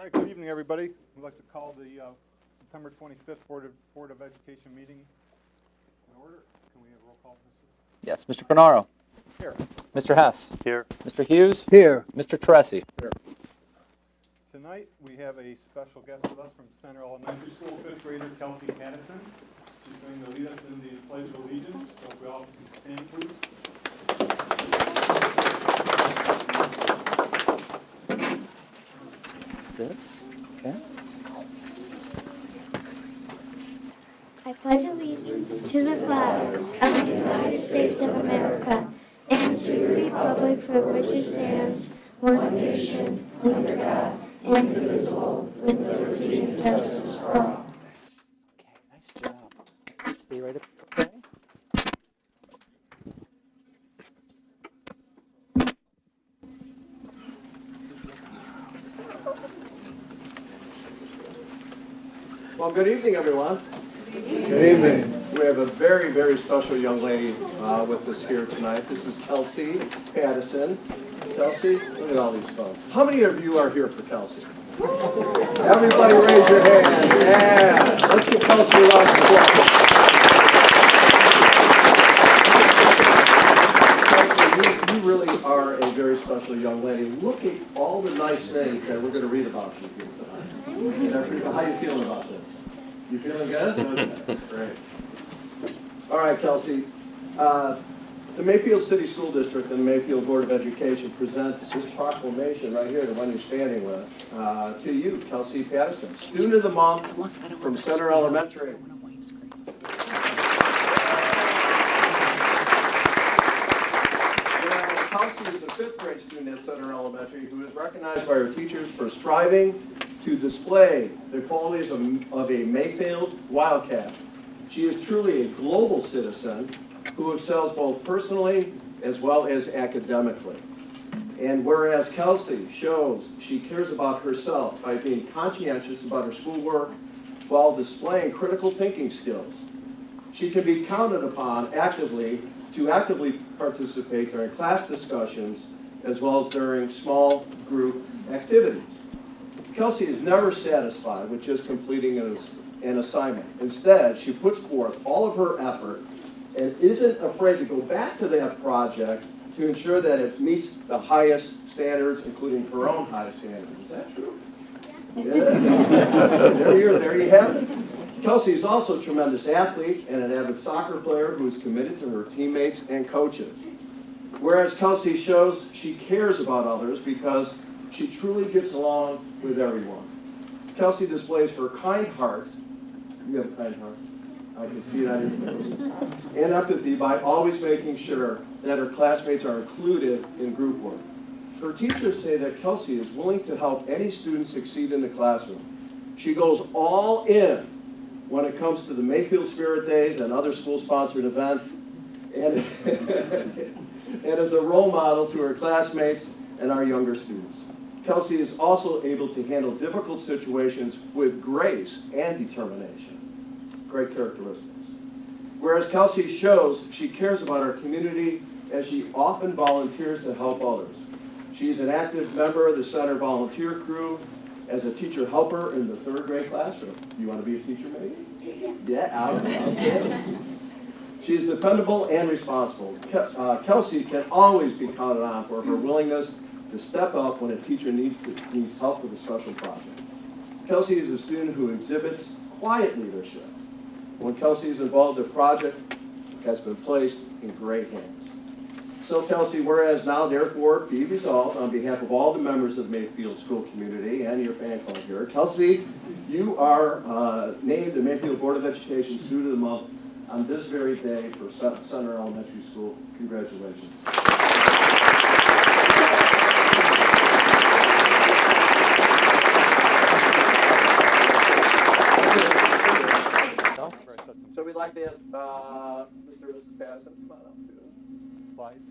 All right, good evening, everybody. We'd like to call the September 25th Board of Education meeting in order. Can we have a roll call? Yes, Mr. Finaro. Here. Mr. Hess. Here. Mr. Hughes. Here. Mr. Teresi. Here. Tonight, we have a special guest with us from Center Elementary School, 5th grader Kelsey Patterson. She's going to lead us in the Pledge of Allegiance, so if we all can stand, please. This, okay. I pledge allegiance to the flag of the United States of America and to the republic for which it stands, one nation, under God, indivisible, with liberty and justice for all. Okay, nice job. Stay right up, okay? Well, good evening, everyone. Good evening. We have a very, very special young lady with us here tonight. This is Kelsey Patterson. Kelsey, look at all these folks. How many of you are here for Kelsey? Everybody raise your hand. Yeah. Let's give Kelsey a round of applause. Kelsey, you really are a very special young lady. Look at all the nice things that we're going to read about you here tonight. How you feeling about this? You feeling good? Okay, great. All right, Kelsey. The Mayfield City School District and the Mayfield Board of Education present this proclamation right here, the one you're standing with, to you, Kelsey Patterson, Student of the Month from Center Elementary. Kelsey is a 5th grade student at Center Elementary who is recognized by her teachers for striving to display the qualities of a Mayfield Wildcat. She is truly a global citizen who excels both personally as well as academically. And whereas Kelsey shows she cares about herself by being conscientious about her schoolwork while displaying critical thinking skills, she can be counted upon to actively participate during class discussions as well as during small group activities. Kelsey is never satisfied with just completing an assignment. Instead, she puts forth all of her effort and isn't afraid to go back to that project to ensure that it meets the highest standards, including her own high standards. Is that true? Yeah. There you have it. Kelsey is also a tremendous athlete and an avid soccer player who is committed to her teammates and coaches. Whereas Kelsey shows she cares about others because she truly gets along with everyone. Kelsey displays her kind heart. You have a kind heart. I can see it on your face. And empathy by always making sure that her classmates are included in group work. Her teachers say that Kelsey is willing to help any student succeed in the classroom. She goes all in when it comes to the Mayfield Spirit Days and other school-sponsored events, and, and is a role model to her classmates and our younger students. Kelsey is also able to handle difficult situations with grace and determination. Great characteristics. Whereas Kelsey shows she cares about our community as she often volunteers to help others. She's an active member of the Center volunteer crew as a teacher helper in the 3rd grade classroom. You want to be a teacher, maybe? Yeah, I'll say. She's dependable and responsible. Kelsey can always be counted on for her willingness to step up when a teacher needs help with a special project. Kelsey is a student who exhibits quiet leadership. When Kelsey is involved, the project has been placed in great hands. So Kelsey, whereas now therefore be resolved on behalf of all the members of the Mayfield School community and your fan club here, Kelsey, you are named the Mayfield Board of Education Student of the Month on this very day for Center Elementary School. Congratulations. So we'd like to ask Mr. and Mrs. Patterson to come on up to Slides.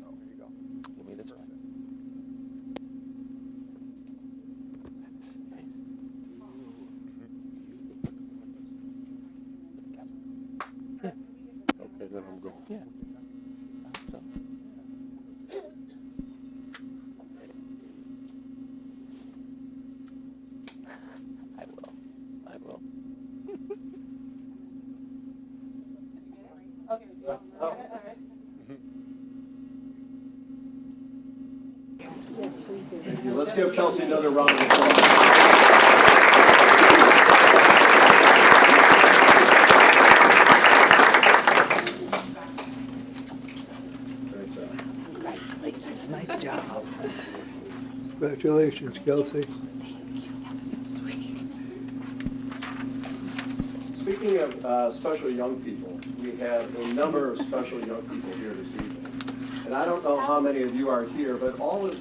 Oh, here you go. Give me this one. That's nice. Okay, then I'm going. Yeah. So. Let's give Kelsey another round of applause. Congratulations, nice job. Congratulations, Kelsey. Speaking of special young people, we have a number of special young people here this evening. And I don't know how many of you are here, but all of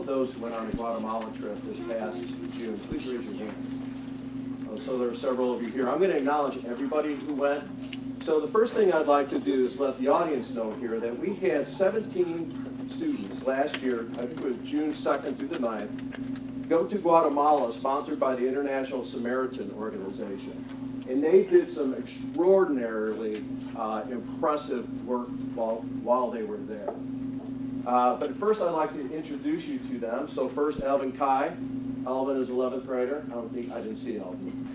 those who went on the Guatemala trip this past June, please raise your hands. So there are several of you here. I'm going to acknowledge everybody who went. So the first thing I'd like to do is let the audience know here that we had 17 students last year, I think it was June 2nd through the 9th, go to Guatemala, sponsored by the International Samaritan Organization. And they did some extraordinarily impressive work while they were there. But first I'd like to introduce you to them. So first, Alvin Kai. Alvin is 11th grader. I didn't see Alvin.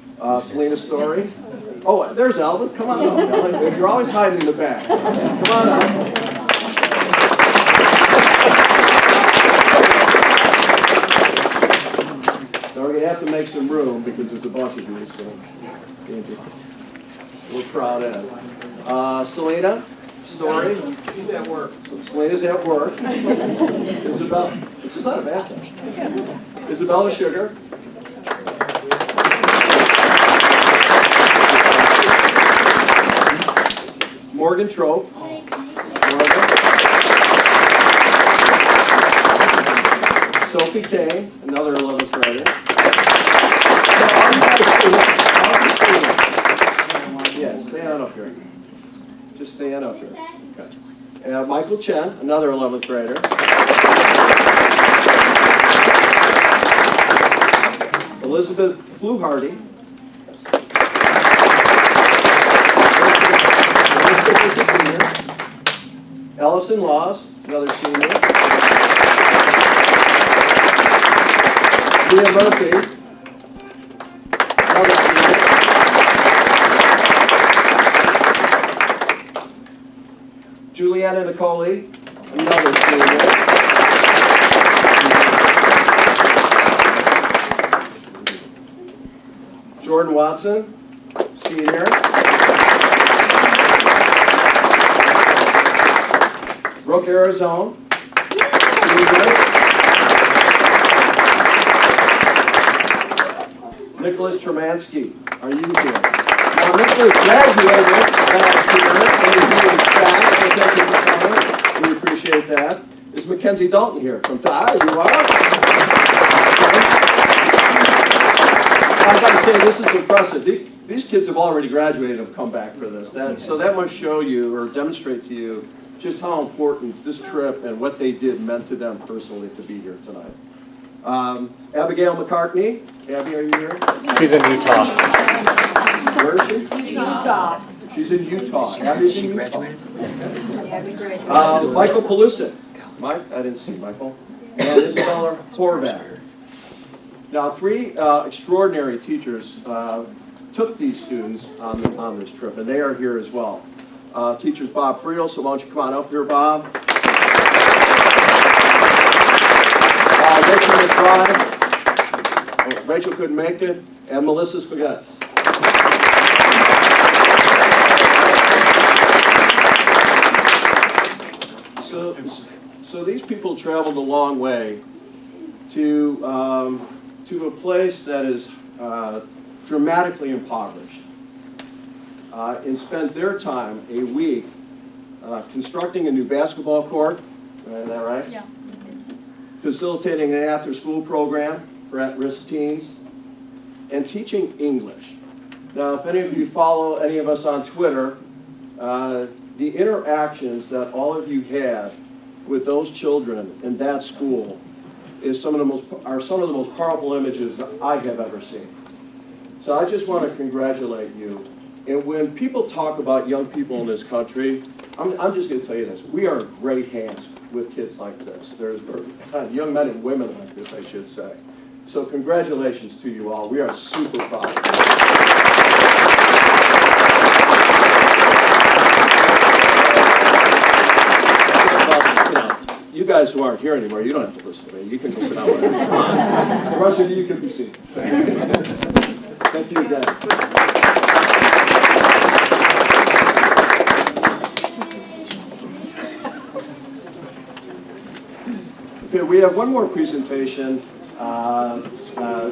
Selena Story. Oh, there's Alvin. Come on up, Alvin. You're always hiding in the back. Come on up. So we're going to have to make some room because there's a bunch of you. So we'll crowd in. Selena Story. She's at work. So Selena's at work. Isabel. Which is not a bad thing. Isabella Sugar. Morgan Trope. Sophie Kane, another 11th grader. Yeah, stand up here. Just stand up here. Okay. And Michael Chen, another 11th grader. Elizabeth Fluharty. Ellison Laws, another senior. Leah Murphy, another senior. Juliana Nicole, another senior. Jordan Watson, senior. Brooke Arizona, senior. Nicholas Tremansky, are you here? Now, Nicholas graduated last year, and he is back, so thank you for coming. We appreciate that. Is Mackenzie Dalton here from TI? You are? I've got to say, this is impressive. These kids have already graduated and have come back for this. So that must show you, or demonstrate to you, just how important this trip and what they did meant to them personally to be here tonight. Abigail McCartney. Abby, are you here? She's in Utah. Where is she? Utah. She's in Utah. Abby's in Utah. Abby graduated. Michael Pelusic. Mike? I didn't see Michael. And Isabella Horvath. Now, three extraordinary teachers took these students on this trip, and they are here as well. Teachers Bob Friedel, so why don't you come on up here, Bob. Rachel McBride. Oh, Rachel couldn't make it. And Melissa Spaghetti. So these people traveled a long way to a place that is dramatically impoverished, and spent their time a week constructing a new basketball court. Is that right? Yeah. Facilitating an after-school program for at-risk teens, and teaching English. Now, if any of you follow any of us on Twitter, the interactions that all of you had with those children in that school is some of the most powerful images that I have ever seen. So I just want to congratulate you. And when people talk about young people in this country, I'm just going to tell you this: we are in great hands with kids like this. There's young men and women like this, I should say. So congratulations to you all. We are super proud of you. you guys who aren't here anymore, you don't have to listen to me. You can go sit down whenever you want. The rest of you can be seated. Thank you again. Okay, we have one more presentation.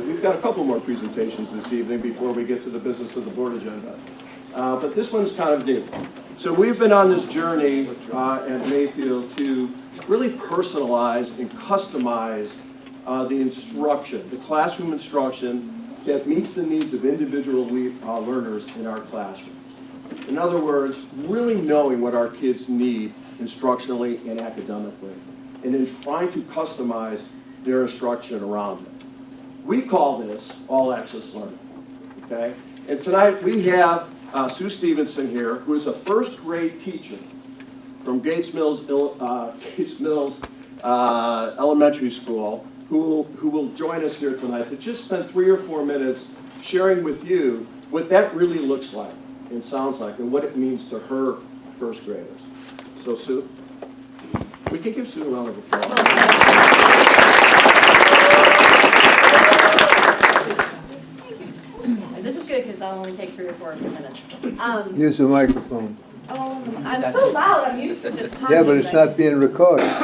We've got a couple more presentations this evening before we get to the business of the board agenda. But this one's kind of new. So we've been on this journey at Mayfield to really personalize and customize the instruction, the classroom instruction that meets the needs of individual learners in our classrooms. In other words, really knowing what our kids need instructionally and academically, and then trying to customize their instruction around it. We call this all access learning, okay? And tonight we have Sue Stevenson here, who is a first grade teacher from Gates Mills Elementary School, who will join us here tonight to just spend 3 or 4 minutes sharing with you what that really looks like and sounds like and what it means to her first graders. So Sue, we can give Sue a round of applause. This is good because I'll only take 3 or 4 minutes. Use the microphone. I'm so loud, I'm used to just talking. Yeah, but it's not being recorded. All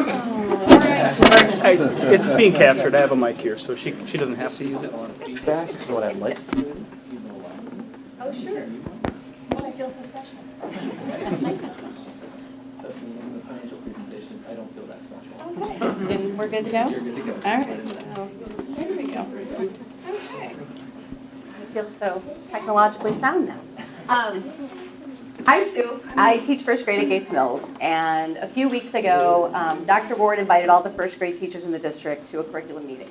right. It's being captured. I have a mic here, so she doesn't have to use it. That's what I'd like to do. Oh, sure. Oh, I feel so special. Okay, then we're good to go? You're good to go. All right, so here we go. Okay. I feel so technologically sound now. I'm Sue. I teach first grade at Gates Mills, and a few weeks ago, Dr. Ward invited all the first grade teachers in the district to a curriculum meeting.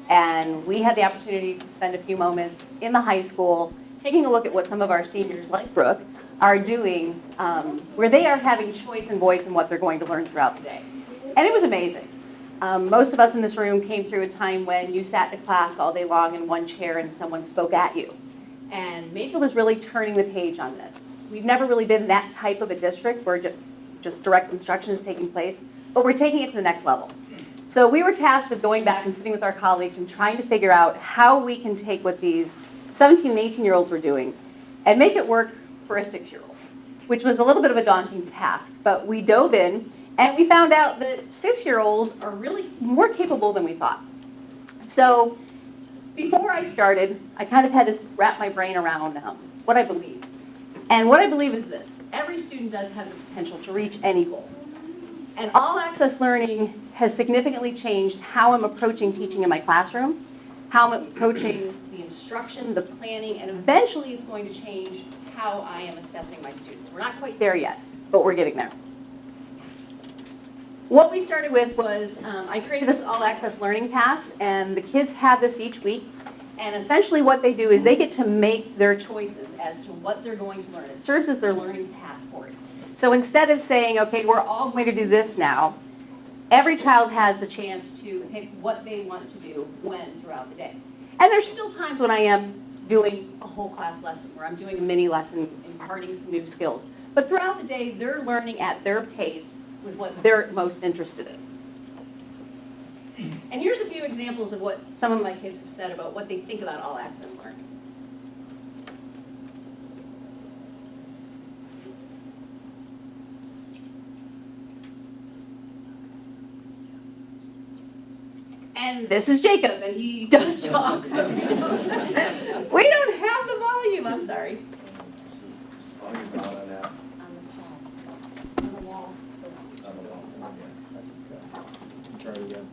And we had the opportunity to spend a few moments in the high school taking a look at what some of our seniors, like Brooke, are doing, where they are having choice and voice in what they're going to learn throughout the day. And it was amazing. Most of us in this room came through a time when you sat in class all day long in one chair and someone spoke at you. And Mayfield is really turning the page on this. We've never really been that type of a district where just direct instruction is taking place, but we're taking it to the next level. So we were tasked with going back and sitting with our colleagues and trying to figure out how we can take what these 17 and 18-year-olds were doing and make it work for a 6-year-old, which was a little bit of a daunting task. But we dove in and we found out that 6-year-olds are really more capable than we thought. So before I started, I kind of had to wrap my brain around what I believe. And what I believe is this: every student does have the potential to reach any goal. And all access learning has significantly changed how I'm approaching teaching in my classroom, how I'm approaching the instruction, the planning, and eventually it's going to change how I am assessing my students. We're not quite there yet, but we're getting there. What we started with was I created this all access learning pass, and the kids have this each week. And essentially what they do is they get to make their choices as to what they're going to learn. It serves as their learning passport. So instead of saying, okay, we're all going to do this now, every child has the chance to pick what they want to do when throughout the day. And there's still times when I am doing a whole class lesson, where I'm doing a mini lesson, imparting some new skills. But throughout the day, they're learning at their pace with what they're most interested in. And here's a few examples of what some of my kids have said about what they think about all access learning. And this is Jacob, and he does talk. We don't have the volume, I'm sorry. On the wall. Try it again.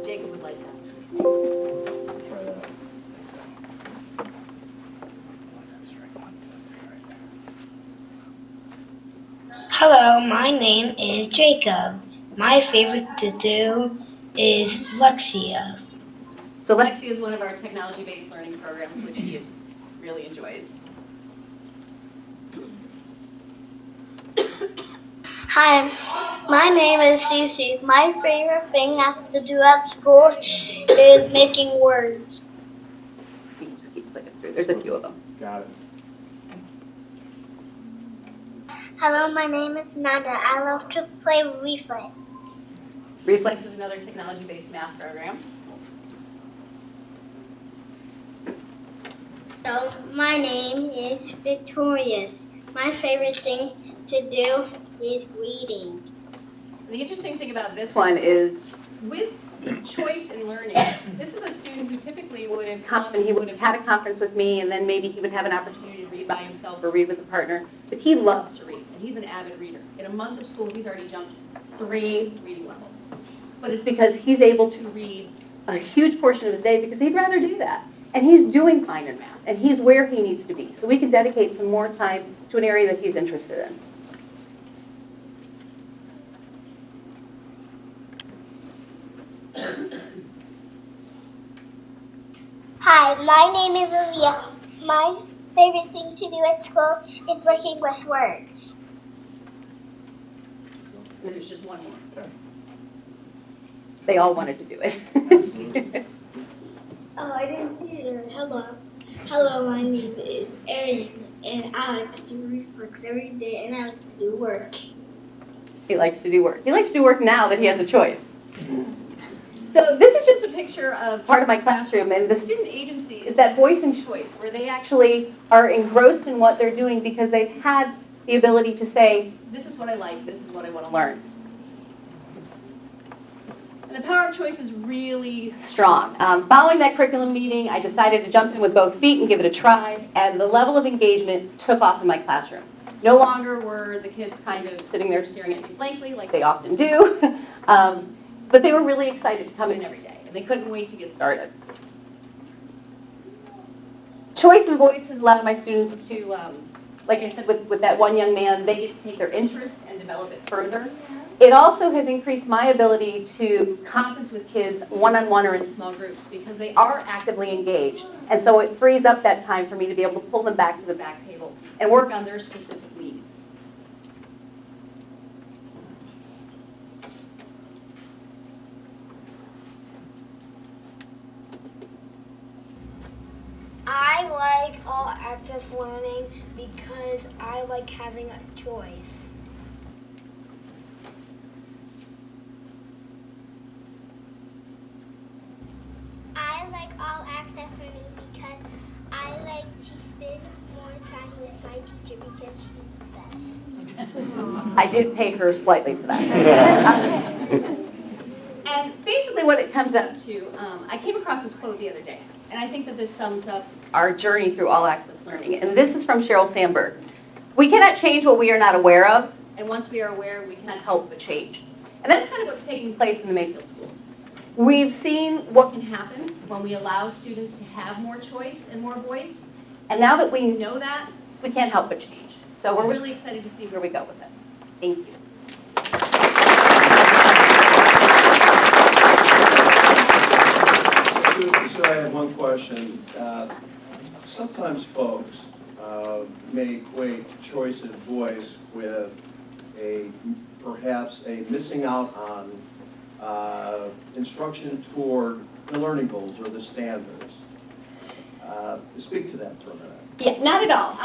Jacob would like that. Try that. Hello, my name is Jacob. My favorite to do is Lexia. So Lexia is one of our technology-based learning programs, which he really enjoys. Hi, my name is Cece. My favorite thing I have to do at school is making words. You can just keep clicking through. There's a few of them. Got it. Hello, my name is Nanda. I love to play Reflex. Reflex is another technology-based math program. So, my name is Victorious. My favorite thing to do is reading. The interesting thing about this one is with choice in learning, this is a student who typically would have come and he would have had a conference with me, and then maybe he would have an opportunity to read by himself or read with a partner, but he loves to read, and he's an avid reader. In a month of school, he's already jumped 3 reading levels. But it's because he's able to read a huge portion of his day because he'd rather do that. And he's doing fine in math, and he's where he needs to be. So we can dedicate some more time to an area that he's interested in. Hi, my name is Aaliyah. My favorite thing to do at school is working with words. And there's just one more. Okay. They all wanted to do it. Oh, I didn't see it. Hello. Hello, my name is Irene, and I like to do reflex every day, and I like to do work. He likes to do work. He likes to do work now that he has a choice. So this is just a picture of part of my classroom, and the student agency is that voice and choice, where they actually are engrossed in what they're doing because they've had the ability to say, this is what I like, this is what I want to learn. And the power of choice is really strong. Following that curriculum meeting, I decided to jump in with both feet and give it a try, and the level of engagement took off in my classroom. No longer were the kids kind of sitting there staring at me blankly like they often do, but they were really excited to come in every day, and they couldn't wait to get started. Choice and voice has allowed my students to, like I said, with that one young man, they get to take their interest and develop it further. It also has increased my ability to conference with kids one-on-one or in small groups because they are actively engaged. And so it frees up that time for me to be able to pull them back to the back table and work on their specific needs. I like all access learning because I like having a choice. I like all access learning because I like to spend more time with my teacher because she's the best. I did pay her slightly for that. And basically what it comes up to, I came across this quote the other day, and I think that this sums up our journey through all access learning. And this is from Sheryl Sandberg. We cannot change what we are not aware of, and once we are aware, we cannot help but change. And that's kind of what's taking place in the Mayfield schools. We've seen what can happen when we allow students to have more choice and more voice. And now that we know that, we can't help but change. So we're really excited to see where we go with it. Thank you. So I have one question. Sometimes folks may equate choice and voice with perhaps a missing out on instruction toward the learning goals or the standards. Speak to that for a minute. Yeah, not at all.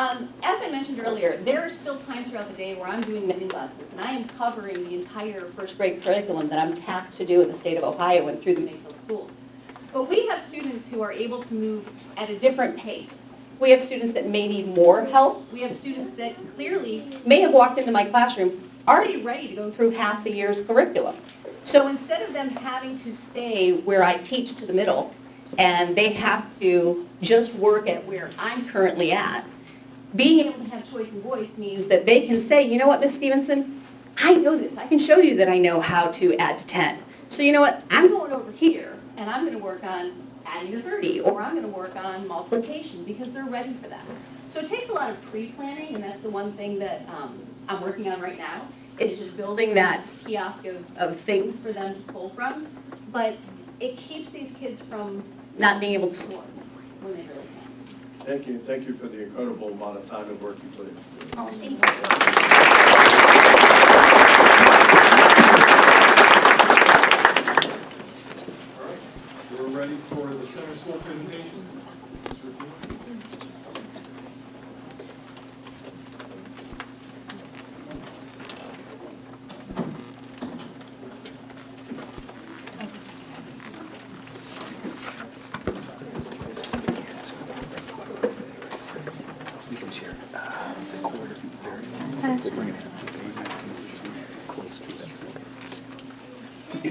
As I mentioned earlier, there are still times throughout the day where I'm doing many lessons, and I am covering the entire first grade curriculum that I'm tasked to do in the state of Ohio and through the Mayfield schools. But we have students who are able to move at a different pace. We have students that may need more help. We have students that clearly may have walked into my classroom already ready to go through half the year's curriculum. So instead of them having to stay where I teach to the middle, and they have to just work at where I'm currently at, being able to have choice and voice means that they can say, you know what, Ms. Stevenson, I know this. I can show you that I know how to add to 10. So you know what, I'm going over here, and I'm going to work on adding to 30, or I'm going to work on multiplication because they're ready for that. So it takes a lot of pre-planning, and that's the one thing that I'm working on right now. It's just building that kiosk of things for them to pull from. But it keeps these kids from not being able to score when they really can. Thank you. Thank you for the incredible amount of time and work you put in. Oh, thank you. Well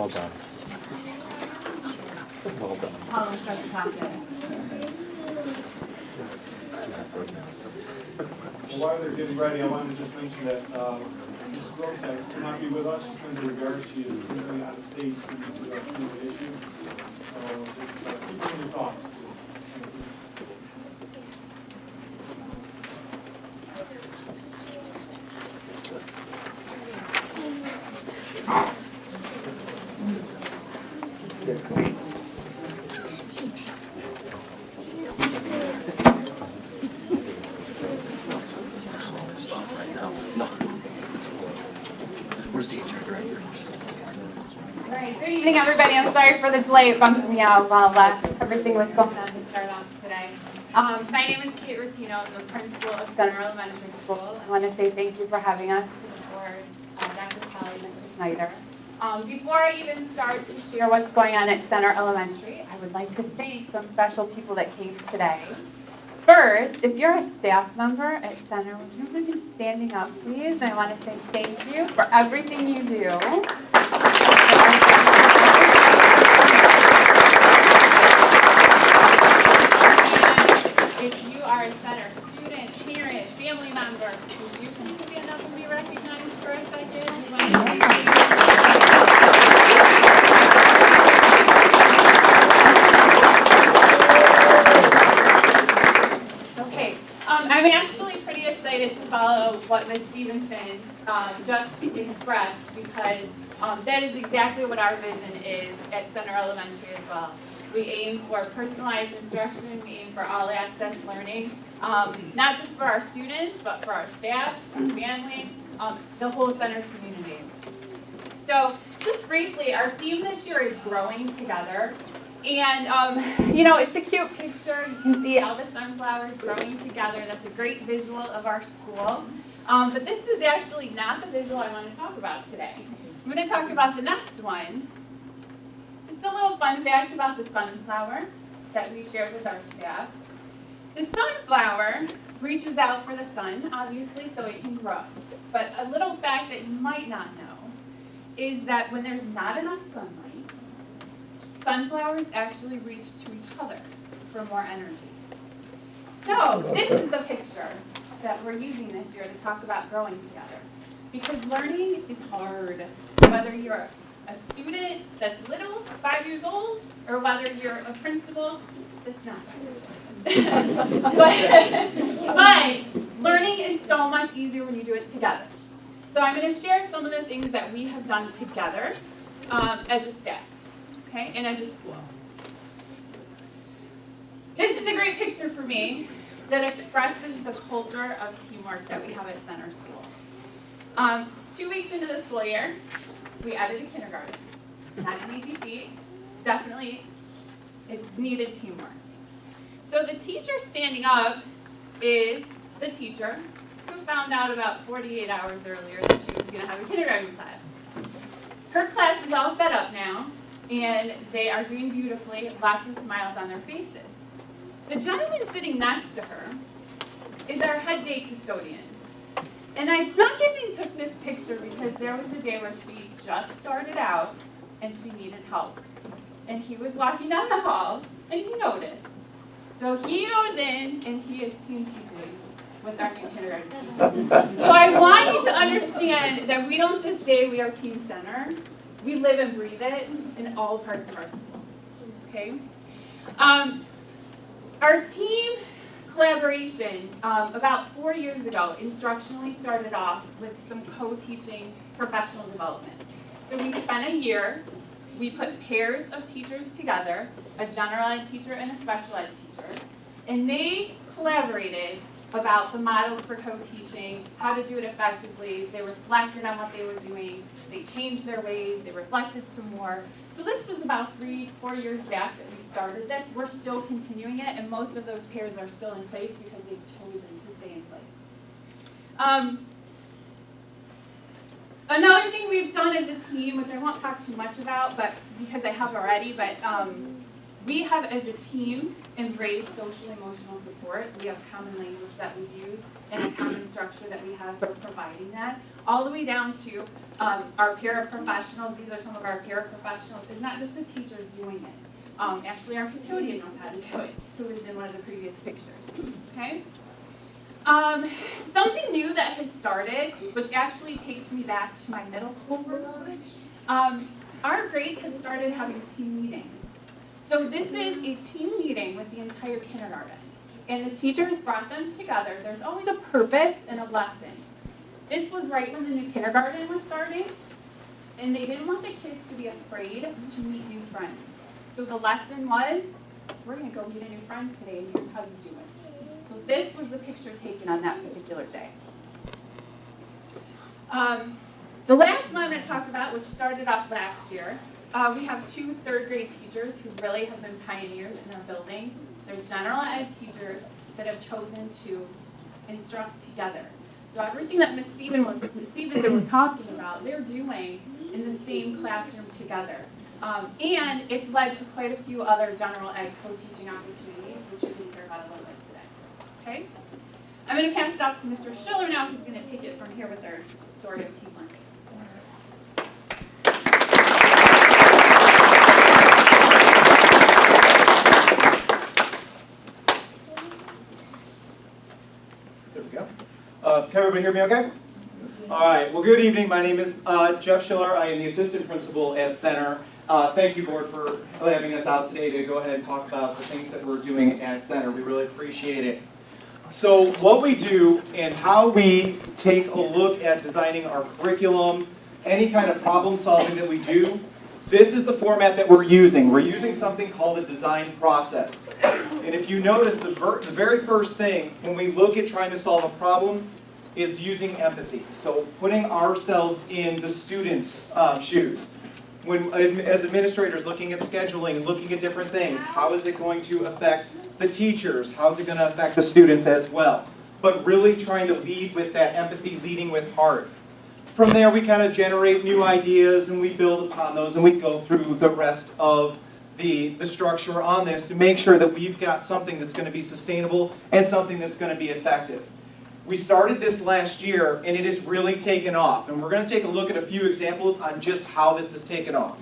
done. Well done. I'll start the process. While they're getting ready, I wanted to just mention that Ms. Grossbeck could not be with us. She sends her regards. She is currently out of state due to a family issue. So just keep her in your thoughts. All right, good evening, everybody. I'm sorry for the delay. It bumped me out while everything was going on to start off today. My name is Kate Rotino. I'm the principal of Center Elementary School. I want to say thank you for having us to the board, Dr. Kelly, Mr. Snyder. Before I even start to share what's going on at Center Elementary, I would like to thank some special people that came today. First, if you're a staff member at Center, would you mind just standing up, please? I want to say thank you for everything you do. If you are a Center student, parent, family member, would you please stand up and be recognized for a second? We want to say thank you. Okay, I'm actually pretty excited to follow what Ms. Stevenson just expressed because that is exactly what our vision is at Center Elementary as well. We aim for personalized instruction, we aim for all access learning, not just for our students, but for our staff, our families, the whole center community. So just briefly, our theme this year is growing together. And, you know, it's a cute picture. You can see all the sunflowers growing together. That's a great visual of our school. But this is actually not the visual I want to talk about today. I'm going to talk about the next one. Just a little fun fact about the sunflower that we shared with our staff. The sunflower reaches out for the sun, obviously, so it can grow. But a little fact that you might not know is that when there's not enough sunlight, sunflowers actually reach to each other for more energy. So this is the picture that we're using this year to talk about growing together. Because learning is hard, whether you're a student that's little, 5 years old, or whether you're a principal that's not 5 years old. but learning is so much easier when you do it together. So I'm going to share some of the things that we have done together as a staff. Okay, and as a school. This is a great picture for me that expresses the culture of teamwork that we have at Center School. 2 weeks into the school year, we added a kindergarten. Not an easy feat. Definitely, it needed teamwork. So the teacher standing up is the teacher who found out about 48 hours earlier that she was going to have a kindergarten class. Her class is all set up now. And they are doing beautifully, lots of smiles on their faces. The gentleman sitting next to her is our head day custodian. And I snuck in and took this picture because there was a day where she just started out and she needed help. And he was walking down the hall and he noticed. So he goes in and he is team teaching with our new kindergarten teacher. So I want you to understand that we don't just say we are Team Center. We live and breathe it in all parts of our school, okay? Our team collaboration, about 4 years ago, instructionally started off with some co-teaching professional development. So we spent a year, we put pairs of teachers together, a general ed teacher and a special ed teacher, and they collaborated about the models for co-teaching, how to do it effectively. They reflected on what they were doing. They changed their ways. They reflected some more. So this was about 3-4 years back that we started this. We're still continuing it, and most of those pairs are still in place because they've chosen to stay in place. Another thing we've done as a team, which I won't talk too much about, but because I have already, but we have as a team embraced social emotional support. We have common language that we use and a common structure that we have for providing that. All the way down to our paraprofessionals. These are some of our paraprofessionals. It's not just the teachers doing it. Actually, our custodian knows how to do it, who was in one of the previous pictures. Okay? Something new that has started, which actually takes me back to my middle school roots. Our grades have started having team meetings. So this is a team meeting with the entire kindergarten. And the teachers brought them together. There's always a purpose and a lesson. This was right when the new kindergarten was starting. And they didn't want the kids to be afraid to meet new friends. So the lesson was, we're going to go meet a new friend today, and here's how you do it. So this was the picture taken on that particular day. The last one I'm going to talk about, which started off last year, we have 2 third-grade teachers who really have been pioneers in our building. They're general ed teachers that have chosen to instruct together. So everything that Ms. Stevenson was talking about, they're doing in the same classroom together. And it's led to quite a few other general ed co-teaching opportunities, which you're going to hear about a little bit today. Okay? I'm going to pass it off to Mr. Schiller now, who's going to take it from here with our story of team learning. There we go. Can everybody hear me okay? All right. Well, good evening. My name is Jeff Schiller. I am the assistant principal at Center. Thank you, board, for having us out today to go ahead and talk about the things that we're doing at Center. We really appreciate it. So what we do and how we take a look at designing our curriculum, any kind of problem solving that we do, this is the format that we're using. We're using something called a design process. And if you notice, the very first thing when we look at trying to solve a problem is using empathy. So putting ourselves in the students' shoes. When, as administrators, looking at scheduling, looking at different things, how is it going to affect the teachers? How is it going to affect the students as well? But really trying to lead with that empathy, leading with heart. From there, we kind of generate new ideas and we build upon those and we go through the rest of the structure on this to make sure that we've got something that's going to be sustainable and something that's going to be effective. We started this last year and it has really taken off. And we're going to take a look at a few examples on just how this has taken off.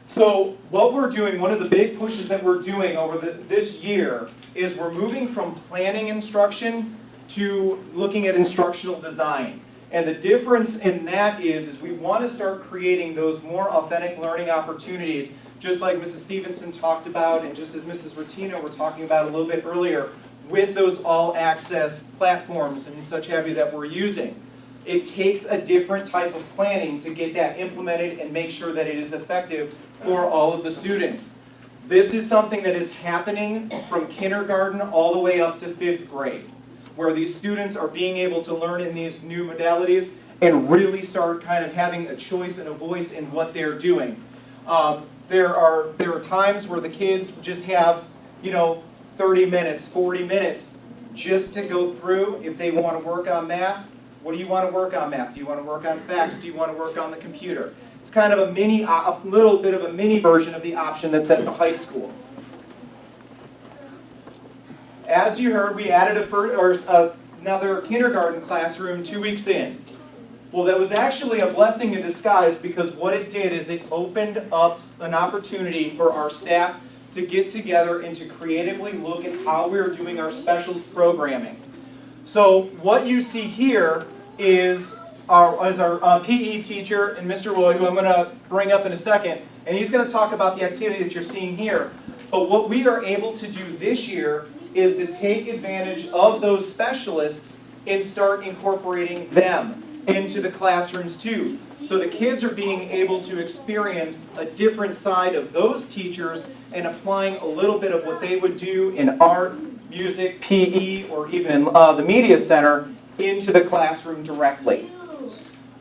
So what we're doing, one of the big pushes that we're doing over this year is we're moving from planning instruction to looking at instructional design. And the difference in that is we want to start creating those more authentic learning opportunities, just like Mrs. Stevenson talked about and just as Mrs. Rotino were talking about a little bit earlier, with those all-access platforms and such have you that we're using. It takes a different type of planning to get that implemented and make sure that it is effective for all of the students. This is something that is happening from kindergarten all the way up to 5th grade, where these students are being able to learn in these new modalities and really start kind of having a choice and a voice in what they're doing. There are times where the kids just have, 30 minutes, 40 minutes just to go through if they want to work on math. What do you want to work on math? Do you want to work on facts? Do you want to work on the computer? It's kind of a little bit of a mini version of the option that's at the high school. As you heard, we added another kindergarten classroom 2 weeks in. Well, that was actually a blessing in disguise because what it did is it opened up an opportunity for our staff to get together and to creatively look at how we're doing our specials programming. So what you see here is our PE teacher and Mr. Roy, who I'm going to bring up in a second, and he's going to talk about the activity that you're seeing here. But what we are able to do this year is to take advantage of those specialists and start incorporating them into the classrooms too. So the kids are being able to experience a different side of those teachers and applying a little bit of what they would do in art, music, PE, or even in the media center into the classroom directly.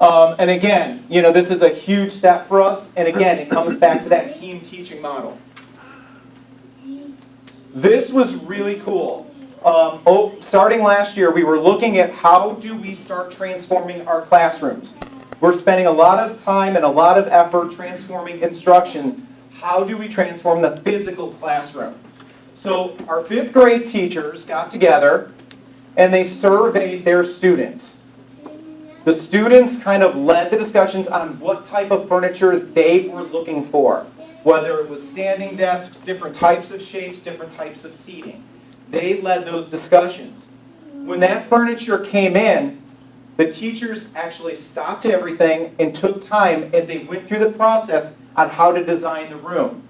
And again, this is a huge step for us. And again, it comes back to that team teaching model. This was really cool. starting last year, we were looking at how do we start transforming our classrooms. We're spending a lot of time and a lot of effort transforming instruction. How do we transform the physical classroom? So our 5th grade teachers got together and they surveyed their students. The students kind of led the discussions on what type of furniture they were looking for, whether it was standing desks, different types of shapes, different types of seating. They led those discussions. When that furniture came in, the teachers actually stopped everything and took time and they went through the process on how to design the room.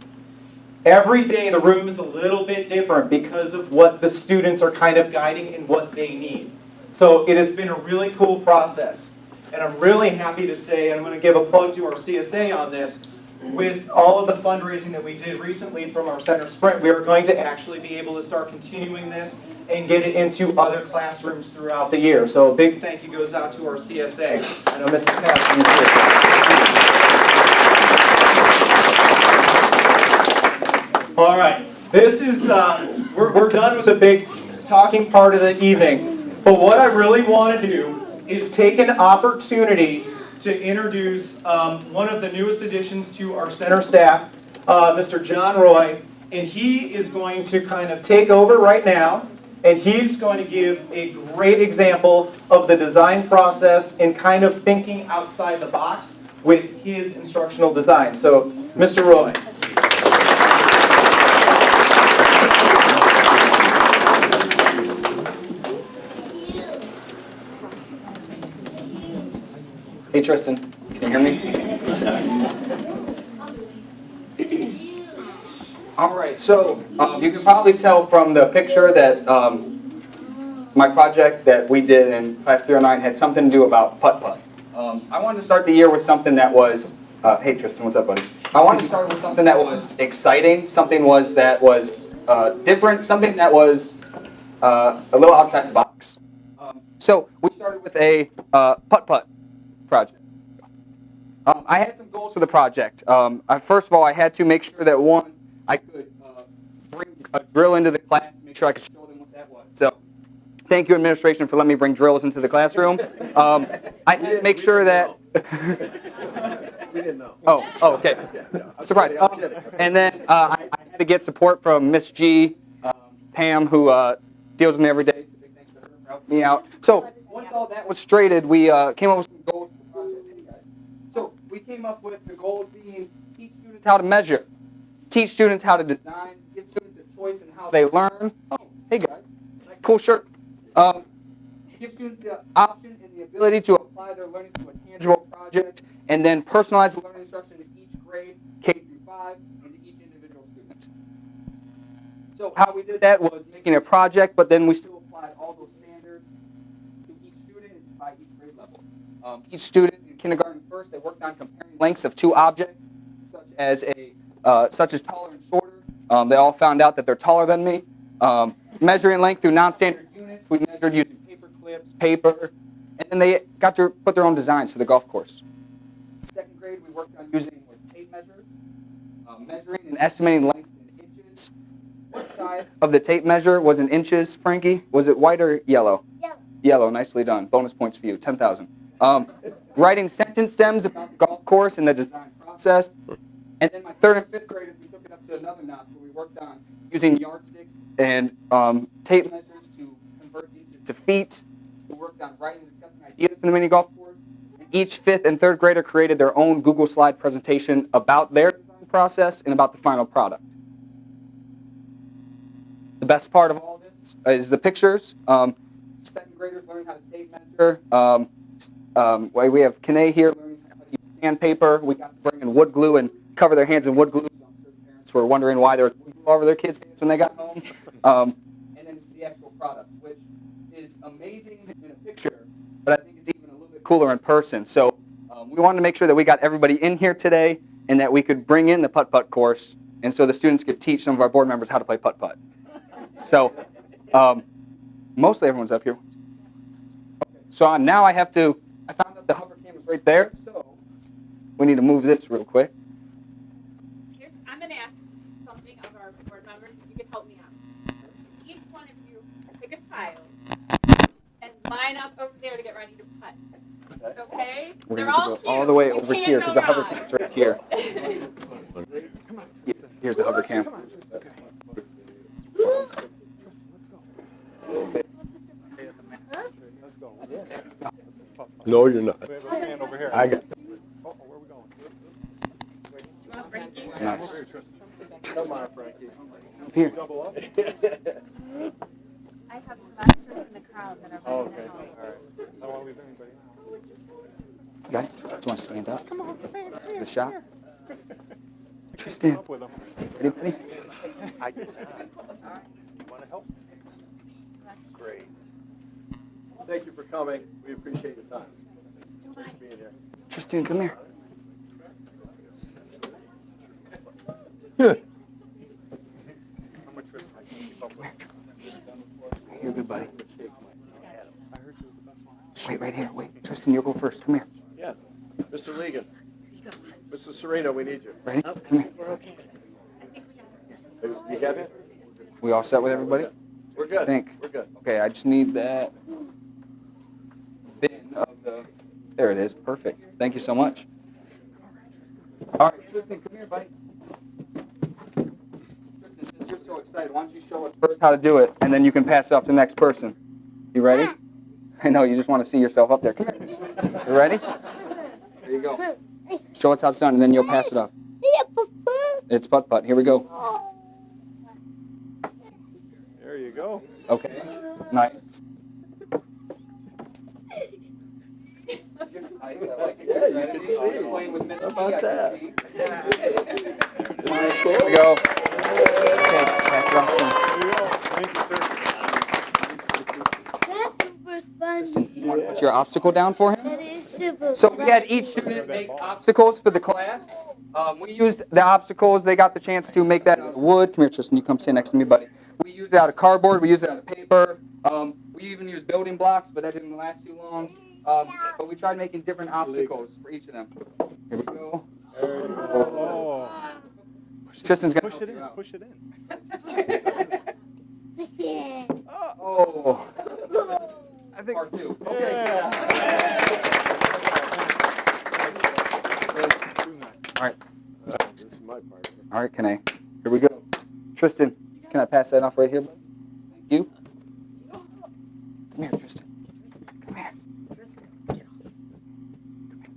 Every day the room is a little bit different because of what the students are kind of guiding and what they need. So it has been a really cool process. And I'm really happy to say, and I'm going to give a plug to our CSA on this, with all of the fundraising that we did recently from our center sprint, we are going to actually be able to start continuing this and get it into other classrooms throughout the year. So a big thank you goes out to our CSA. I know Mrs. Patterson is here. All right, this is, we're done with the big talking part of the evening. But what I really want to do is take an opportunity to introduce one of the newest additions to our center staff, Mr. John Roy, and he is going to kind of take over right now, and he's going to give a great example of the design process and kind of thinking outside the box with his instructional design. So, Mr. Roy. Hey Tristan, can you hear me? All right, so you can probably tell from the picture that my project that we did in class 309 had something to do about putt-putt. I wanted to start the year with something that was, hey Tristan, what's up buddy? I wanted to start with something that was exciting, something that was different, something that was a little outside the box. So we started with a putt-putt project. I had some goals for the project. First of all, I had to make sure that one, I could bring a drill into the class, make sure I could show them what that was. So, thank you administration for letting me bring drills into the classroom. I had to make sure that. We didn't know. Oh, okay. Surprise. And then I had to get support from Miss G, Pam, who deals with me every day. So big thanks to her for helping me out. So once all that was straighted, we came up with some goals for the project. So we came up with the goals being teach students how to measure, teach students how to design, give students a choice in how they learn. Oh, hey guys, cool shirt. Give students the option and the ability to apply their learning to a tangible project, and then personalize the learning instruction to each grade, K through 5, and to each individual student. So how we did that was making a project, but then we still applied all those standards to each student by each grade level. Each student in kindergarten first, they worked on comparing lengths of 2 objects, such as taller and shorter. They all found out that they're taller than me. Measuring length through non-standard units, we measured using paper clips, paper, and then they got to put their own designs for the golf course. Second grade, we worked on using tape measures, measuring and estimating lengths in inches. What side of the tape measure was in inches, Frankie? Was it white or yellow? Yellow. Yellow, nicely done. Bonus points for you, 10,000. Writing sentence stems about the golf course and the design process. And then my 3rd and 5th graders, we took it up to another notch where we worked on using yardsticks and tape measures to convert inches to feet. We worked on writing and discussing ideas for the mini golf course. And each 5th and 3rd grader created their own Google slide presentation about their design process and about the final product. The best part of all this is the pictures. 2nd graders learning how to tape measure. We have Kane here learning how to use sandpaper. We got to bring in wood glue and cover their hands in wood glue. So I'm sure the parents were wondering why there was wood glue all over their kids' hands when they got home. And then the actual product, which is amazing in a picture, but I think it's even a little bit cooler in person. So we wanted to make sure that we got everybody in here today and that we could bring in the putt-putt course, and so the students could teach some of our board members how to play putt-putt. So mostly everyone's up here. Okay, so now I found out the hover camera's right there, so we need to move this real quick. I'm going to ask something of our board members, if you could help me out. Each one of you, pick all go all the way cute. over You here can't because the go hover wrong. cam's right here. Here's the hover cam. Let's go. No, you're not. We have a fan over here. I got. Oh, where are we going? You want Frankie? Nice. Here, Tristan. Come on, Frankie. Here. Double up. I have some extras in the crowd that are Oh, ready to okay. help. All right. I don't want to leave anybody out. Guy, do you want to stand up? Come on, man. The shot. Tristan. Up with them. Ready, buddy? I get that. You want to help? Great. Thank you for coming. We appreciate your time. Thanks for being here. Tristan, come here. How much Tristan I can keep up with? You're good, buddy. I heard she was the best one out. Wait, right here. Wait. Tristan, you'll go first. Come here. Yeah. Mr. Legan. Mrs. Serena, we need you. Ready? Come here. You have it? We all set with everybody? We're good. I think. We're good. Okay, I just need that bin of the. There it is. Perfect. Thank you so much. All right, Tristan, come here, buddy. Tristan, since you're so excited, why don't you show us first how to do it, and then you can pass it off to the next person. You ready? I know, you just want to see yourself up there. Come here. You ready? There you go. Show us how it's done, and then you'll pass it off. It's putt-putt. Here we go. There you go. Okay. Nice. Nice, I like it. Yeah, you can see. Playing with Miss How about that? Here we go. Okay, pass it off to him. There you go. Thank you, sir. That's super fun. Tristan, you want to put your obstacle down for him? That is super So we had each student make obstacles for the class. We used the obstacles. They got the chance to make that out of wood. Come here, Tristan. You come sit next to me, buddy. We used it out of cardboard. We used it out of paper. We even used building blocks, but that didn't last too long. But we tried making different obstacles for each of them. Here we go. There you go. Oh. Tristan's gonna Push it in. help Push it in. Yeah. Oh. I think part two. Okay. Yeah. All right. This is my part. All right, can I? Here we go. Tristan, can I pass that off right here? Thank you. Come here, Tristan. Come here.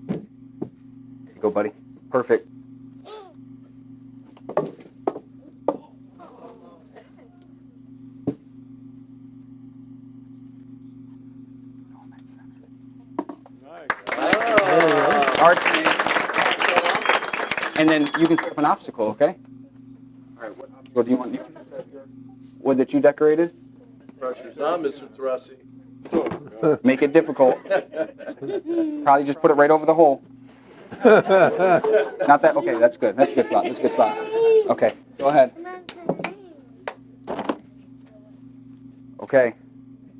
There you go, buddy. Perfect. Nice. All right, and then you can set up an obstacle, okay? All right, what obstacle do you want? Wood that you decorated? Pressure's on, Mr. Teresi. Make it difficult. Probably just put it right over the hole. Not that, okay, that's good. That's a good spot. That's a good spot. Okay, go ahead. Okay,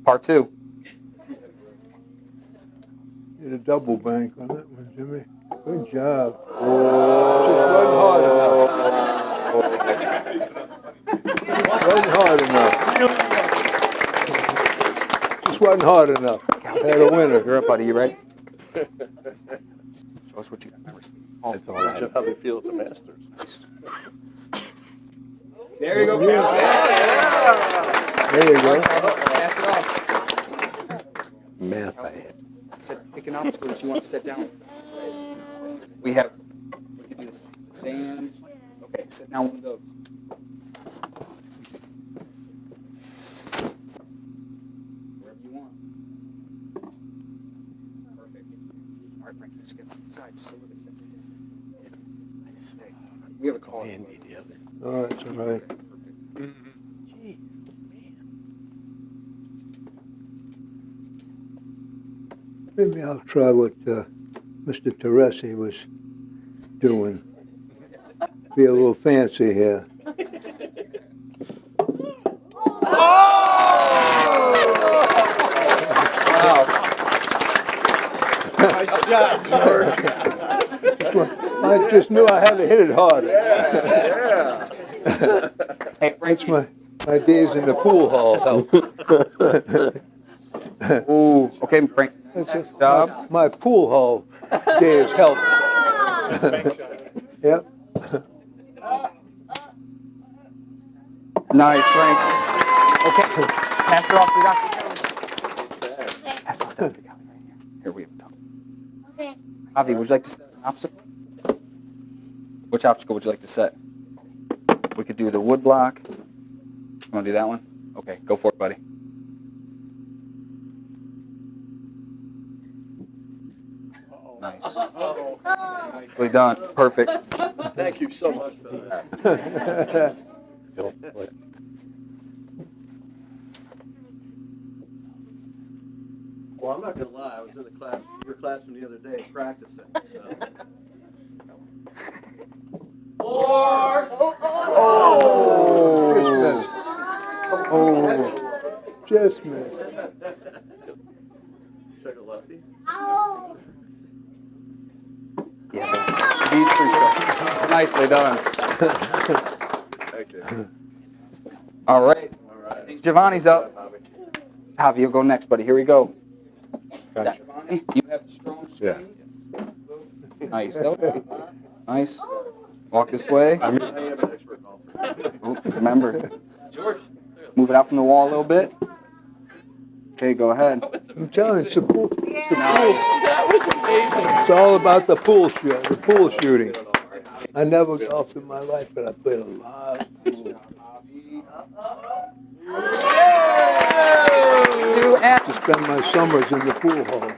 part two. Did a double bank on that one, Jimmy. Good job. Just wasn't hard enough. Just wasn't hard enough. Had a winner. You're up, buddy. You ready? Show us what you got. That's all I Imagine how they feel at the Masters. There you go. There you go. Pass it off. math I had. Pick an obstacle that you want to set down. We have this sand. Okay, set down one of those. Wherever you want. Perfect. All right, Frank, let's get inside just a little bit. We have a call. Andy, the other. Oh, that's all right. Maybe I'll try what Mr. Teresi was doing. Be a little fancy here. Wow. Nice job, George. I just knew I had to hit it harder. Yeah. Hey, That's Frankie. my days in the pool hall help. Ooh. Okay, Frank. That's Next job. my pool hall Jay has helped. Yep. Nice, Frank. Okay, pass it off to Dr. Kelly. Pass it off to Dr. Kelly. Here we go. Okay. Avi, would you like to set an obstacle? Which obstacle would you like to set? We could do the wood block. You want to do that one? Okay, go for it, buddy. Nice. Nicely done. Perfect. Thank you so much for that. Well, I'm not gonna lie, I was in the class, your classroom the other day practicing. Just missed. Check a lefty. Yeah, these three stuff. Nicely done. Thank you. All right. I think Giovanni's up. Javi, you'll go next, buddy. Here we go. Gotcha. Giovanni, you have a strong swing. Nice. Nice. Walk this way. I am an expert golfer. Oh, remember. Move it out from the wall a little bit. Okay, go ahead. I'm telling you, it's a pool. That was amazing. It's all about the pool shooting. I never golfed in my life, but I played a lot of pool. To spend my summers in the pool hall.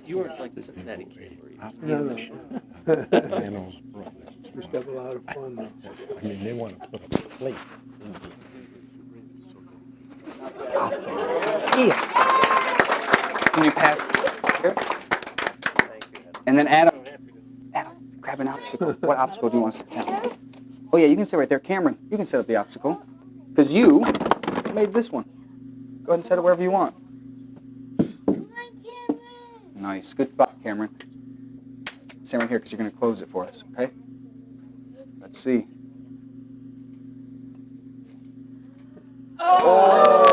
You weren't like the Cincinnati kid, were you? No. Just have a lot of fun though. I mean, they want to put a plate. Can you pass here? And then Adam, grab an obstacle. What obstacle do you want to sit down? Oh yeah, you can sit right there. Cameron, you can set up the obstacle. Because you made this one. Go ahead and set it wherever you want. Nice. Good spot, Cameron. Stand right here because you're going to close it for us, okay? Let's see. Oh!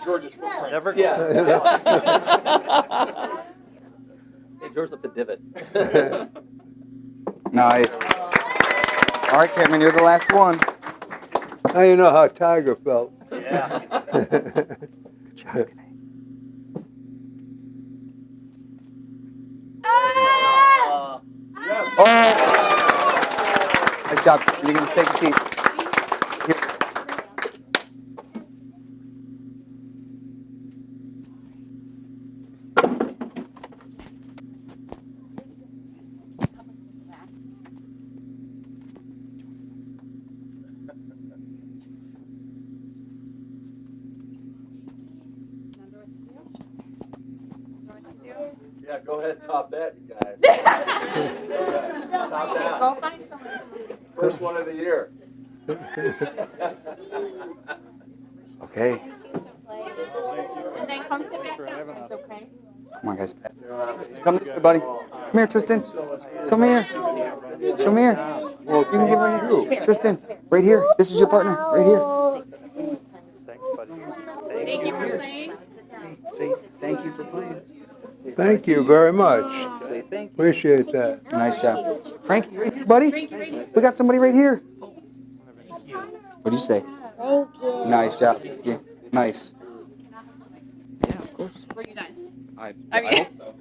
George's footprint. Never go. Hey, George left the divot. Nice. All right, Cameron, you're the last one. Now you know how Tiger felt. Yeah. Good job. Oh! Nice job. You can just take a seat. Here. Yeah, go ahead, top that, you guys. Top that. Go find someone. First one of the year. Okay. And then come sit back down, okay? Come on, guys. Come this way, buddy. Come here, Tristan. Come here. Come here. You can get right here. Tristan, right here. This is your partner. Right here. Thank you for playing. Say thank you for playing. Thank you very much. Say thank you. Appreciate that. Nice job. Frank, you right here, buddy? We got somebody right here. What do you say? Thank you. Nice job. Yeah. Nice. Yeah, of course. Were you done? I Okay. hope so.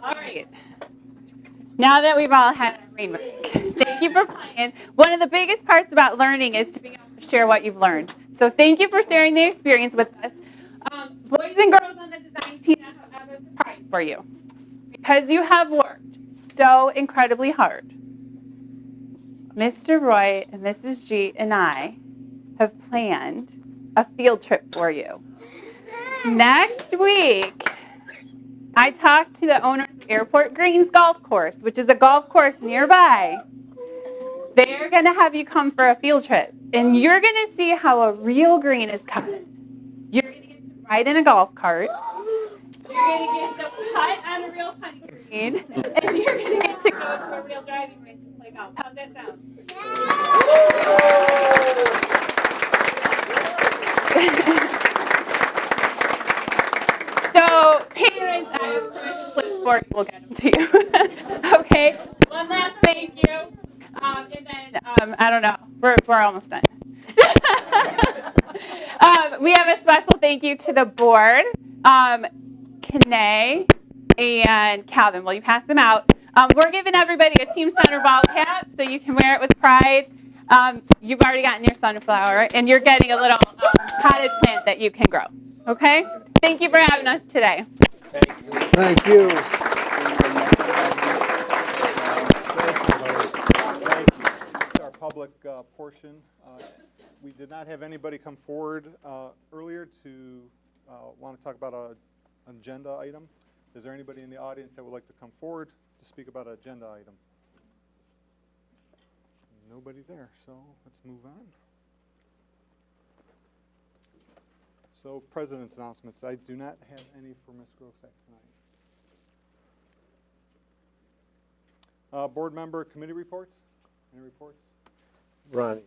All right. Now that we've all had our brain work, thank you for playing. One of the biggest parts about learning is to be able to share what you've learned. So thank you for sharing the experience with us. Boys and girls on the design team, I have a surprise for you. Because you have worked so incredibly hard, Mr. Roy and Mrs. G and I have planned a field trip for you. Next week, I talked to the owner of Airport Greens Golf Course, which is a golf course nearby. They're going to have you come for a field trip, and you're going to see how a real green is cut. You're going to get to ride in a golf cart. You're going to get to putt on a real putting green, and you're going to get to go to a real driving range and play go. How's that sound? So, parents, I have permission slips for you. We'll get them to you. Okay. One last thank you. And then, I don't know. We're almost done. We have a special thank you to the board. Kanae and Calvin, will you pass them out? We're giving everybody a Team Center ball cap so you can wear it with pride. You've already gotten your sunflower, and you're getting a little potted plant that you can grow. Okay? Thank you for having us today. Thank you. Our public portion. We did not have anybody come forward earlier to want to talk about an agenda item. Is there anybody in the audience that would like to come forward to speak about an agenda item? Nobody there, so let's move on. So, President's announcements. I do not have any for Ms. Grosek tonight. Board member committee reports? Any reports? Ronnie,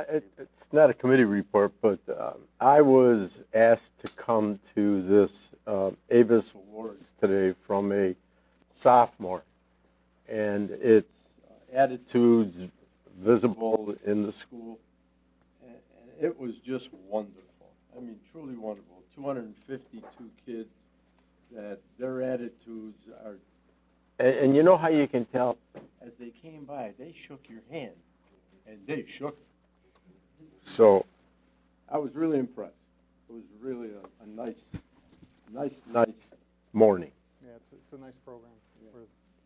it's not a committee report, but I was asked to come to this Avis Awards today from a sophomore, and it's attitudes visible in the school, and it was just wonderful. I mean, truly wonderful. 252 kids that their attitudes are, and you know how you can tell? As they came by, they shook your hand, and they shook it. So I was really impressed. It was really a nice morning. Yeah, it's a nice program for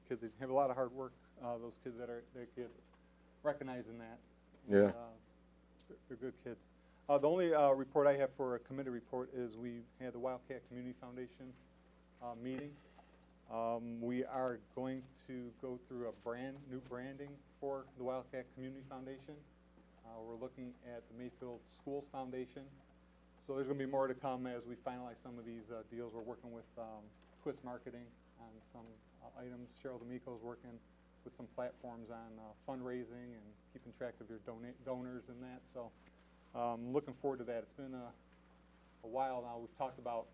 kids. They have a lot of hard work. Those kids that get recognized in that. Yeah. They're good kids. The only report I have for a committee report is we had the Wildcat Community Foundation meeting. We are going to go through a new branding for the Wildcat Community Foundation. We're looking at the Mayfield Schools Foundation. So there's going to be more to come as we finalize some of these deals. We're working with Twist Marketing on some items. Cheryl D'Amico is working with some platforms on fundraising and keeping track of your donors and that. So looking forward to that. It's been a while now. We've talked about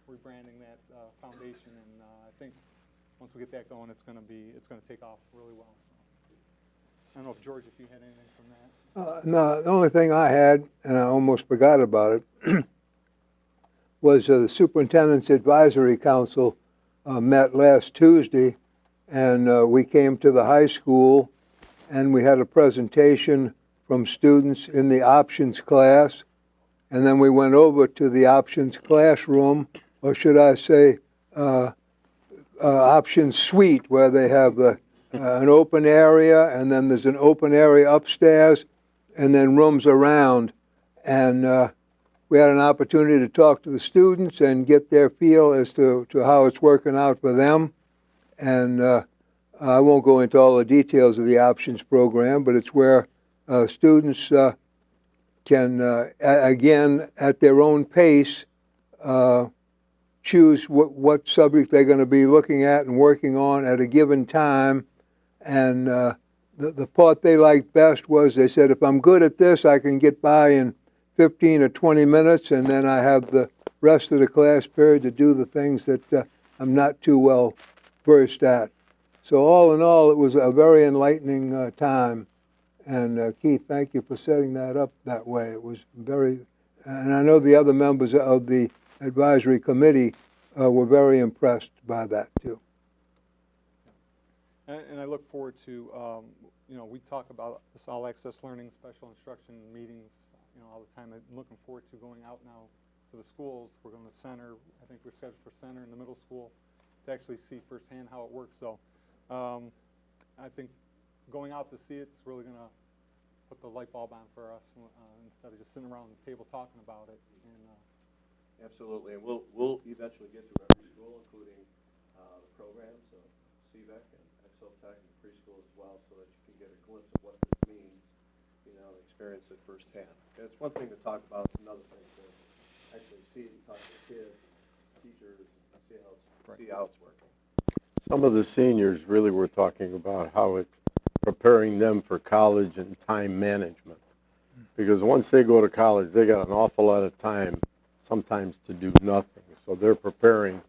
rebranding that foundation, and I think once we get that going, it's going to take off really well. So. I don't know if George, if you had anything from that. No, the only thing I had, and I almost forgot about it, was the Superintendent's Advisory Council met last Tuesday, and we came to the high school, and we had a presentation from students in the options class, and then we went over to the options classroom, or should I say options suite, where they have an open area, and then there's an open area upstairs, and then rooms around. And we had an opportunity to talk to the students and get their feel as to how it's working out for them. And I won't go into all the details of the options program, but it's where students can, again, at their own pace, choose what subject they're going to be looking at and working on at a given time. And the part they liked best was they said, if I'm good at this, I can get by in 15 or 20 minutes, and then I have the rest of the class period to do the things that I'm not too well versed at. So all in all, it was a very enlightening time. And Keith, thank you for setting that up that way. It was very, and I know the other members of the advisory committee were very impressed by that too. And I look forward to, we talk about this all access learning, special instruction meetings, all the time. I'm looking forward to going out now to the schools. We're going to center. I think we're scheduled for center in the middle school to actually see firsthand how it works. So I think going out to see it's really going to put the light bulb on for us instead of just sitting around the table talking about it. And, absolutely, and we'll eventually get to every school, including the programs, so CVEC and Tech and preschool as well, so that you can get a glimpse of what this means, experience it firsthand. Okay, it's one thing to talk about, it's another thing to actually see it and talk to kids, teachers, and see how it's working. Some of the seniors really were talking about how it's preparing them for college and time management. Because once they go to college, they got an awful lot of time sometimes to do nothing. So we're preparing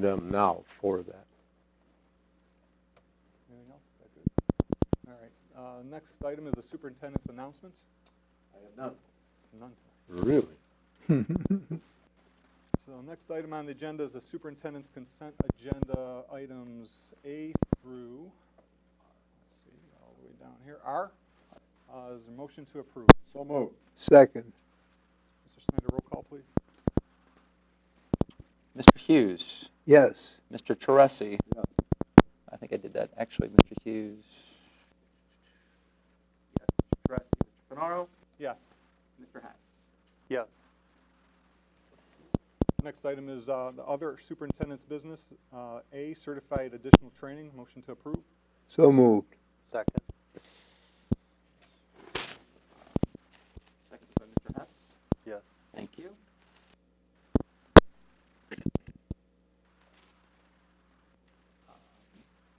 them now for that. Anything else? Is that good? All right. Next item is the superintendent's announcements. I have none. None tonight. Really? So next item on the agenda is the superintendent's consent agenda, items A through, let's see, all the way down here, R. Is there a motion to approve? So moved. Second. Mr. Snyder, roll call, please. Mr. Hughes, Yes. Mr. Teresi. Yes. I think I did that. Actually, Mr. Hughes. Yes, Mr. Teresi. Mr. Finaro. Yes. Mr. Hess. Yes. Next item is the other superintendent's business. A, certified additional training, motion to approve. So moved. Second. Second by Mr. Hess. Yes. Thank you.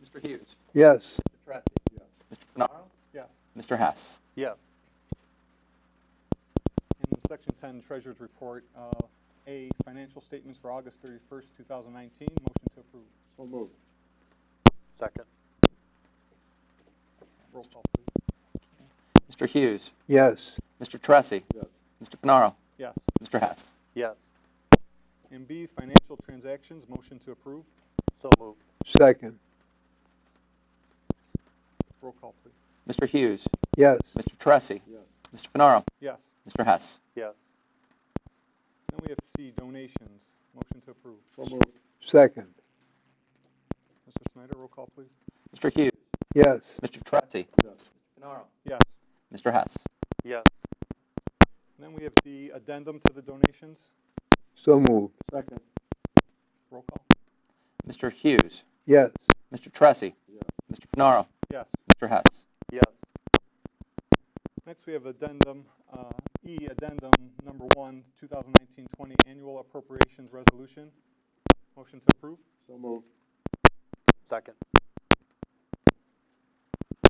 Mr. Hughes. Yes. Mr. Teresi. Yes. Mr. Finaro. Yes. Mr. Hess. Yes. In section 10, treasurer's report, A, financial statements for August 31st, 2019, motion to approve. So moved. Second. Roll call, please. Mr. Hughes. Yes. Mr. Teresi. Yes. Mr. Finaro. Yes. Mr. Hess. Yes. And B, financial transactions, motion to approve. So moved. Second. Roll call, please. Mr. Hughes. Yes. Mr. Teresi. Yes. Mr. Finaro. Yes. Mr. Hess. Yes. Then we have C, donations, motion to approve. So moved. Second. Mr. Snyder, roll call, please. Mr. Hughes. Yes. Mr. Teresi. Yes. Mr. Finaro. Yes. Mr. Hess. Yes. Then we have the addendum to the donations, So moved. Second. roll call. Mr. Hughes. Yes. Mr. Teresi. Yes. Mr. Finaro. Yes. Mr. Hess. Yes. Next, we have addendum, E, addendum number 1, 2019-20 annual appropriations resolution, motion to approve. So moved. Second.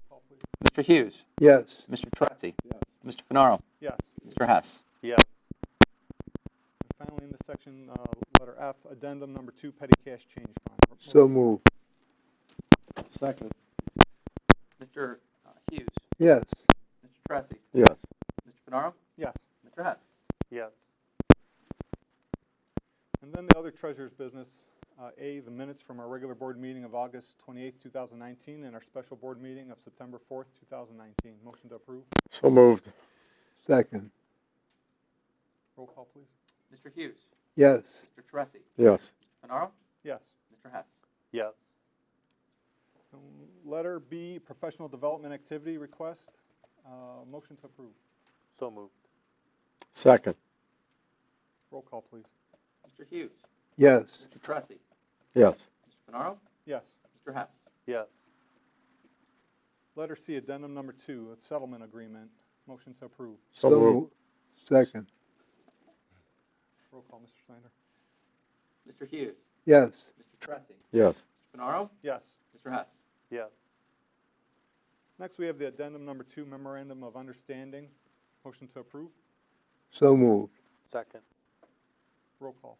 Call, please. Mr. Hughes. Yes. Mr. Teresi. Yes. Mr. Finaro. Yes. Mr. Hess. Yes. And finally, in this section, letter F, addendum number 2, petty cash change fund. So moved. Second. Mr. Hughes. Yes. Mr. Teresi. Yes. Mr. Finaro. Yes. Mr. Hess. Yes. And then the other treasurer's business, A, the minutes from our regular board meeting of August 28th, 2019, and our special board meeting of September 4th, 2019. Motion to approve. So moved. Second. Roll call, please. Mr. Hughes. Yes. Mr. Teresi. Yes. Mr. Finaro. Yes. Mr. Hess. Yes. Letter B, professional development activity request. Motion to approve. So moved. Second. Roll call, please. Mr. Hughes. Yes. Mr. Teresi. Yes. Mr. Finaro. Yes. Mr. Hess. Yes. Letter C, addendum number 2, a settlement agreement. Motion to approve. So moved. Second. Roll call, Mr. Snyder. Mr. Hughes. Yes. Mr. Teresi. Yes. Mr. Finaro. Yes. Mr. Hess. Yes. Next, we have the addendum number 2, memorandum of understanding. Motion to approve. So moved. Second. Roll call.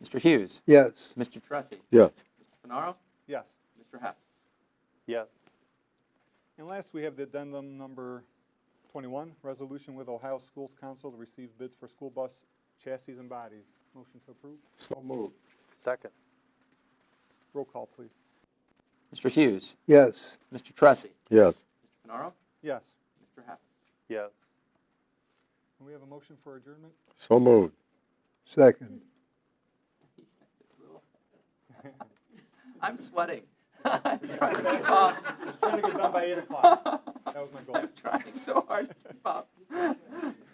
Mr. Hughes. Yes. Mr. Teresi. Yes. Mr. Finaro. Yes. Mr. Hess. Yes. And last, we have the addendum number 21, resolution with Ohio Schools Council to receive bids for school bus chassis and bodies. Motion to approve. So moved. Second. Roll call, please. Mr. Hughes. Yes. Mr. Teresi. Yes. Mr. Finaro. Yes. Mr. Hess. Yes. And we have a motion for adjournment. So moved. Second. I'm sweating. I'm trying to keep up. Trying to get done by 8 o'clock. That was my goal. I'm trying so hard to keep up.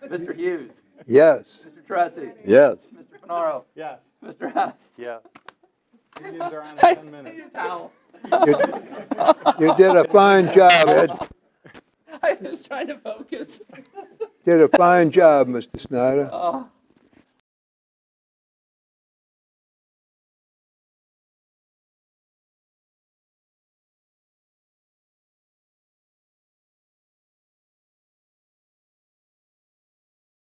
Mr. Hughes. Yes. Mr. Teresi. Yes. Mr. Finaro. Yes. Mr. Hess. Yes. Indians are on in 10 minutes. Towel. You did a fine job, Ed. I was trying to focus. Did a fine job, Mr. Snyder. Oh.